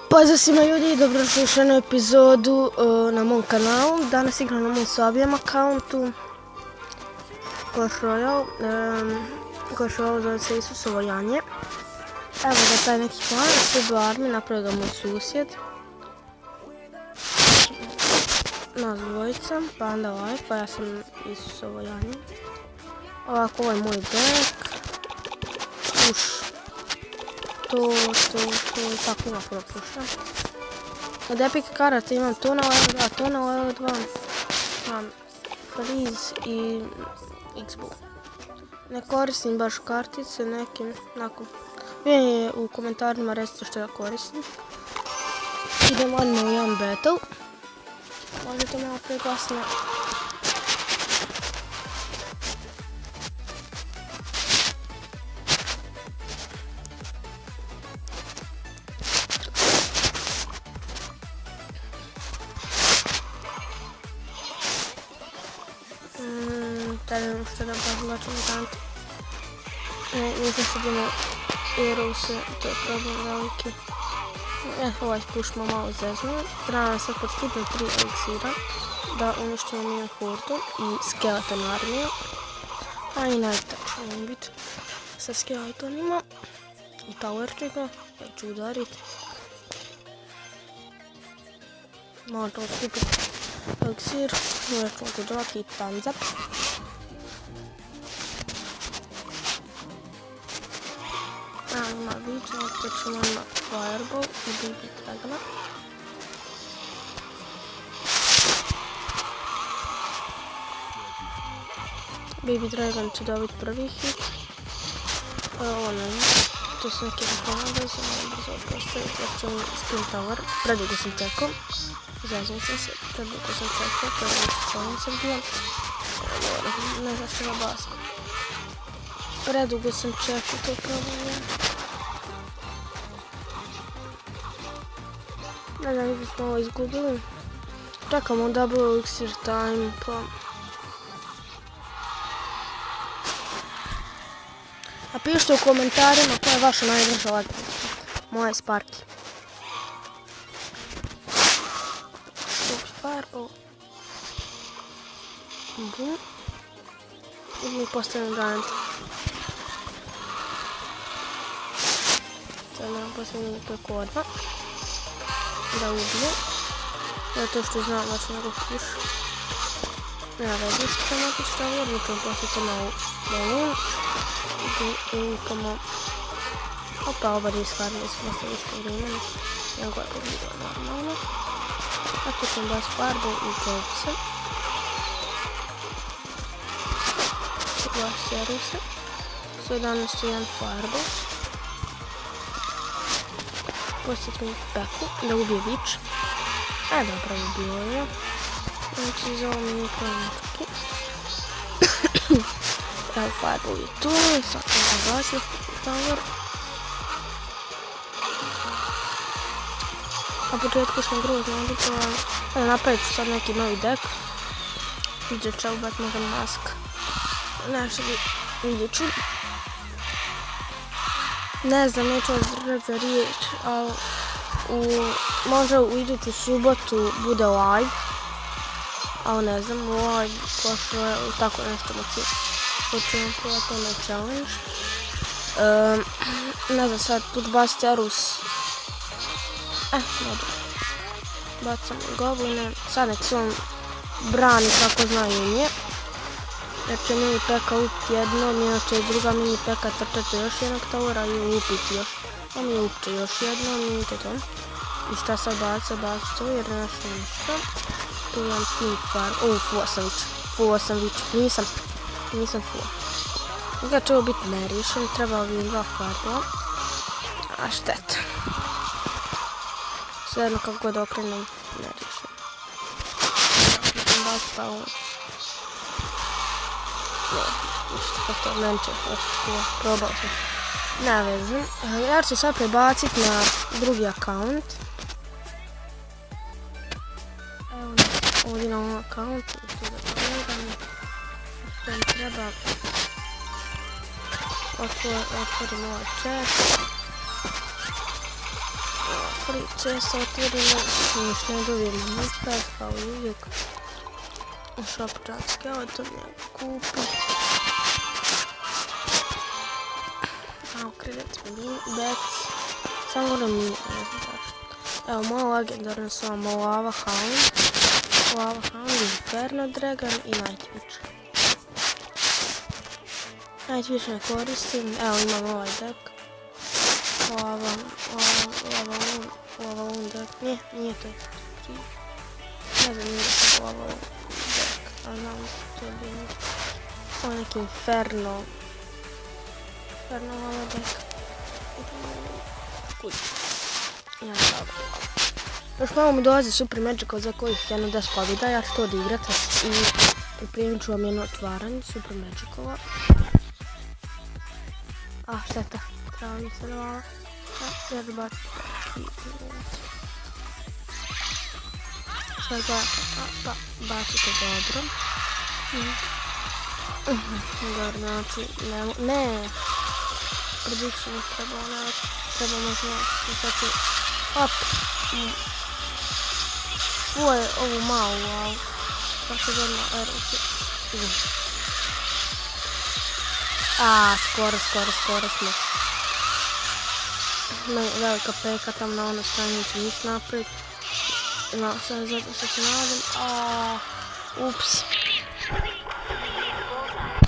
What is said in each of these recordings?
Pozdrav svima ljudi, dobrodošli u još jednu epizodu na mom kanalu. Danas igram na mom Sabijem akauntu Clash Royale. Clash Royale zove se Isusovo janje. Evo ga taj neki plan, sve do armi, napravio ga moj susjed. Nas dvojica, pa onda ovaj, pa ja sam Isusovo janje. Ovako, ovo je moj back. To, tako ima puno puša. Od epic karata imam to na level 2, to na level 2. Imam Freeze i X-Bow. Ne koristim baš kartice, nekim, onako. Vi u komentarima recite što ja koristim. Idemo odmah u jedan battle. Možete malo preglasno. Trebam što da bačem tanti. Nisam se dino Arrowse, to je problem veliki. Ovaj push smo malo zeznuli. Trebam sad podstupno 3 eliksira da uništimo Mio Hordu i Skeleton armiju. A i najtač ćemo biti sa skeletonima. I towerčika, ja ću udariti. Malo ćemo skupiti eliksir, uvijek ćemo dodati i tanzap. Ima biće, opet ćemo ima Fireball i Baby Dragona. Baby Dragon će dobiti prvi hit. Ovo ne znam, to su neke reklame, sam malo brzo postaviti, jer ćemo Spin Tower. Predugo sam čekao, zaznim sam se, predugo sam čekao, predugo sam bio. Ne znam što ga basam. Predugo sam čekao, to je problem. Ne znam, mi smo ovo izgubili. Čekamo double elixir time, pa... A pišite u komentarima koja je vaša najbrža letnica. Moja je Sparky. Fireball. Bum. I mi postavimo Giant. Sad nam postavimo preko odmah. Da ubije. Zato što znam da ću nego push. Nema veze što ćemo napisati što je, mi ćemo postaviti na balloon. I nikamo... Opa, oba diskarnije smo se isto vrijeme. Nego je video normalno. Tako ćemo baš Fireball i Jobsa. Baš Arrowse. 111 jedan Fireball. Posjetimo Peku da ubije Witch. Dobro ubio je. Znači za ovo mi nikoli nečuki. Evo Fireball je tu. Sad ćemo zagasiti Tower. Na početku smo grozno odipovali. Napravit ću sad neki novi deck. Vidjet će ubat možda mask. Nešto vidjet ću. Ne znam, neću vas držati za riječ, ali možda u iduću subotu bude live, ali ne znam, live, pošto je tako nešto moći, hoćemo probati onaj challenge. Ne znam sad, tu baciti Arrows. Dobro. Bacam gobline, sad nek se on brani kako znaju nje. Jer će mini peka upiti jednom, inače druga mini peka trčati još jednog towera i upiti još. On mi upiće još jednom i to to. I šta sad baca to jer nešto ništa. Tu imam Team Fire. Fuo sam Witch. Nisam fuo. Kada će ovo biti nerišen, trebao bi 2 Fireballa. A šteta. Sve jedno kako god okrenem, nerišen. Sam bacila ovo. Ništa, to menče, probao sam. Ne vezam. Ja ću sad prebacit na drugi akaunt. Evo nas ovdje na ovom akauntu. Što mi treba. Otvorim ovaj chat. priče se otvorimo, ništa ne dobijemo nikad, kao i uvijek. U šopčatske, evo to mi kupi. A okredet mi bec, samo moram mi, ne znam zašto. Evo moja legendarna su vam Lava Hound, Inferno Dragon i Nightwish. Nightwish ne koristim, evo imam ovaj deck. Lava Hound deck, nije to tri. Ne znam, nije to Lava Hound deck, ali znam to je bilo. Ovo je neki Inferno Lava deck. Kuj. Ja, dobro. Još malo mi dolazi Super Magical za kojih jedno 10 pobjeda, ja ću to odigrati i pripremit ću vam jedno otvaranje Super Magicala. A, šteta, treba mi se davala. Ja ću baciti sad pa bacite dobro. Dobro, znači, ne. Prediction treba možda slušati. Op. Ovo je ovu malu, wow. Pa se godno erusi. Skoro smo. Velika peka tam na ono strani neće ništa napraviti. Sad zato što se nadam. Ups.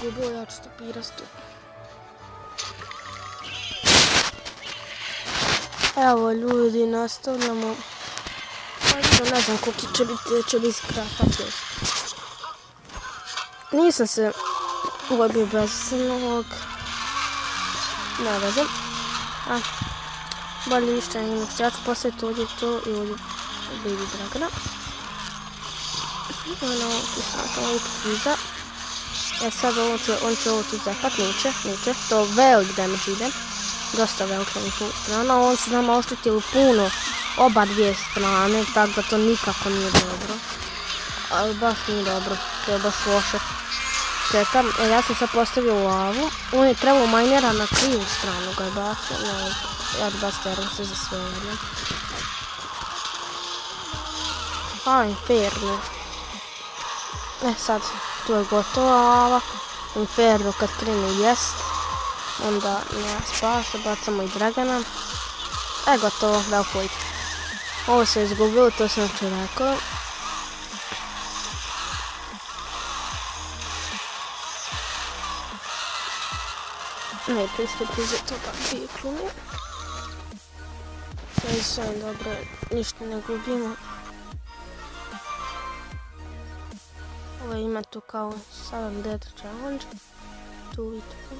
Gubilo, ja ću stopirati. Evo ljudi, nastavljamo. Ne znam koliki će biti kratak još. Nisam se ubio bez ovog. Ne vezam. Bolje ništa ne mogu. Ja ću postaviti ovdje to i ovdje Baby Dragona. Ono, tu sam ovdje kriza. Sad on će ovo tu zapat, neće. To velik damage ide. Dosta velika njihova strana, on se nama oštetio puno oba dvije strane, tako da to nikako nije dobro. Ali baš nije dobro, to je baš loše. Čekam, ja sam sad postavio lavu, on je trebao minera na krivu stranu ga je bacio, ja ću baciti se za sve jedno. Inferno. Sad, tu je gotova lava, Inferno kad krene jest. Onda nema spasa, bacamo i Dragona. Gotovo, veliko ide. Ovo se izgubilo, to sam ću rekao. Najprije ste prizeti toga dvije klune. Sve je dobro, ništa ne gubimo. Ovo ima tu kao 7 Death Challenge. Tu i tu.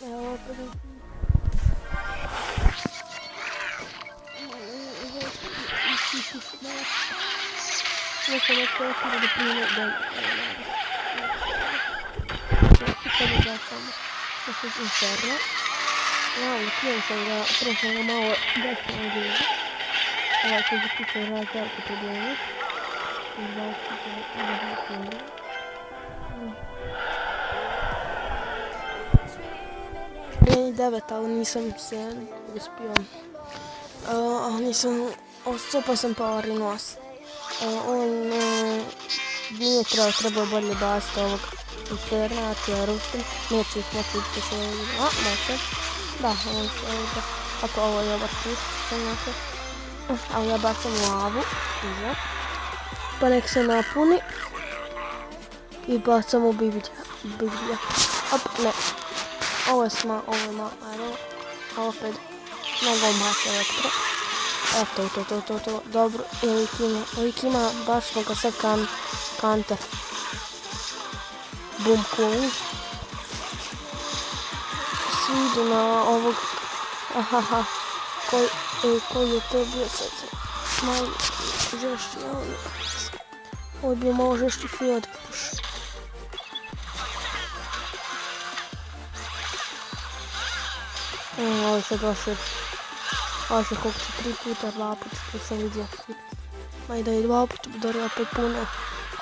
Evo opet. Neko da pošli da prije da to je Inferno. Prije sam ga malo desno odjeli. Ovo će biti razliku problemi. Prije 9, ali nisam se uspio. Nisam odstupao sam power nos. On nije trebao bolje baciti ovog Inferna, ja ću ja rušim. Neću ih moći da se vidim. Može. Da, on se ovdje. Ako ovo je obar put, sam nekaj. Ali ja bacam lavu. Iza. Pa nek se napuni. I bacam u biblija. Op, ne. Ovo je malo, ajde. Opet. Mnogo mače elektro. Eto, to. Dobro, ovih ima, baš smo ga sad kante. Boom cooling. Svi idu na ovog... Ahaha. Koji je to bio sad? Malo žešći, ovo je bio malo žešći field push. Ovo je sad vaše... Ovo je koliko će 3 puta, 2 puta, tu sam vidio. Ma i da je 2 puta, da je opet puno.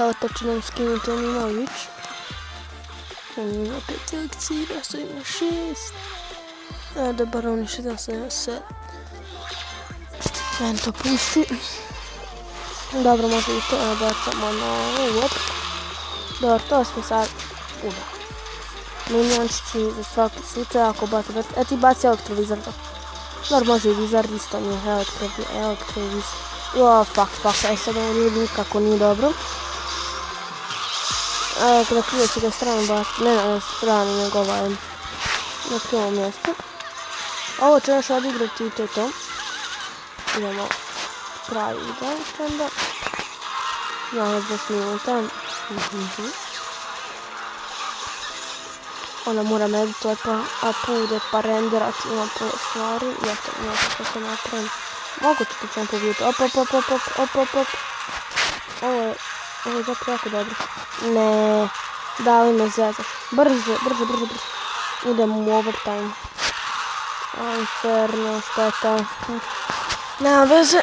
Evo tačno nam skinuti Mimović. On ima 5 akcija, Rasto ima 6. Da bar on još jedan se ima 7. Meni to pusti. Dobro, može i to nabacamo na ovu. Dobro, to smo sad ubili. Miniončići za svaki slučaj ako baci već. Ti baci elektrovizor. Dobro, može i vizar isto nije elektrovizor. Fuck, sad ovo ljudi nikako nije dobro. Kada krivo će ga stranu baciti, ne na stranu, nego na krivom mjestu. Ovo će još odigrati i to je to. Idemo pravi video onda. Znamo 20 minuta. Ona mora meditovati pa bude pa renderat, ima puno stvari. Ja to nije kako to napravim. Moguće to ćemo pobijeti. Op. Ovo je zapravo jako dobro. Ne, dali me zezaš. Brže. Idemo u overtime. Inferno, šteta. Nema veze.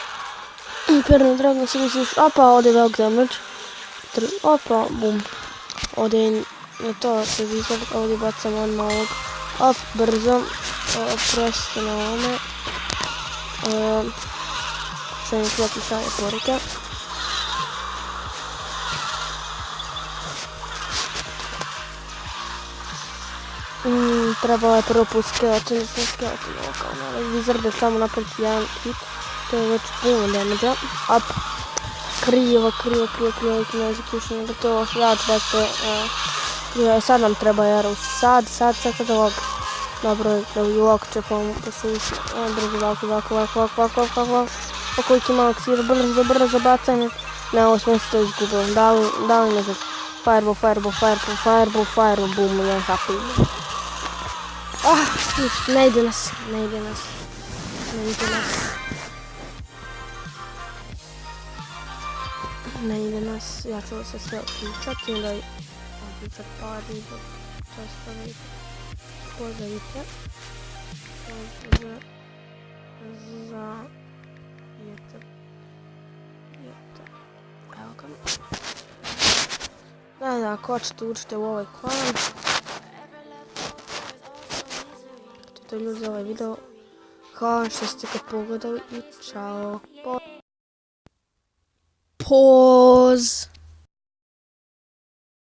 Inferno, drago se misliš. Opa, ovdje je velik damage. Opa, bum. Ovdje je to se vizor, ovdje bacamo odmah ovog. Op, brzo. Presto na ovome. Što mi klopi šalje poruke. Trebalo je prvo pust skeleton, nisam skeleton ovo kao malo. Vizard je samo napraviti jedan hit. To je već puno damage-a. Up. Krivo, ne execution, nego to ja ću da ste... Sad nam treba arrows, sad ovog. Dobro, da u ovog će posuši. Brzo, ovako. Koliko ima oksira, brzo bacanje. Ne, ovo smo se to izgubili. Da li ne znam. Fireball, boom, jedan happy. Ne ide nas. Ja ću se sve uključati, onda i uključat pari dok često ne pozavite. Evo ga. Da, ako hoćete učite u ovaj klan. To je ljudi za ovaj video. Hvala što ste ga pogledali i čao. Pause.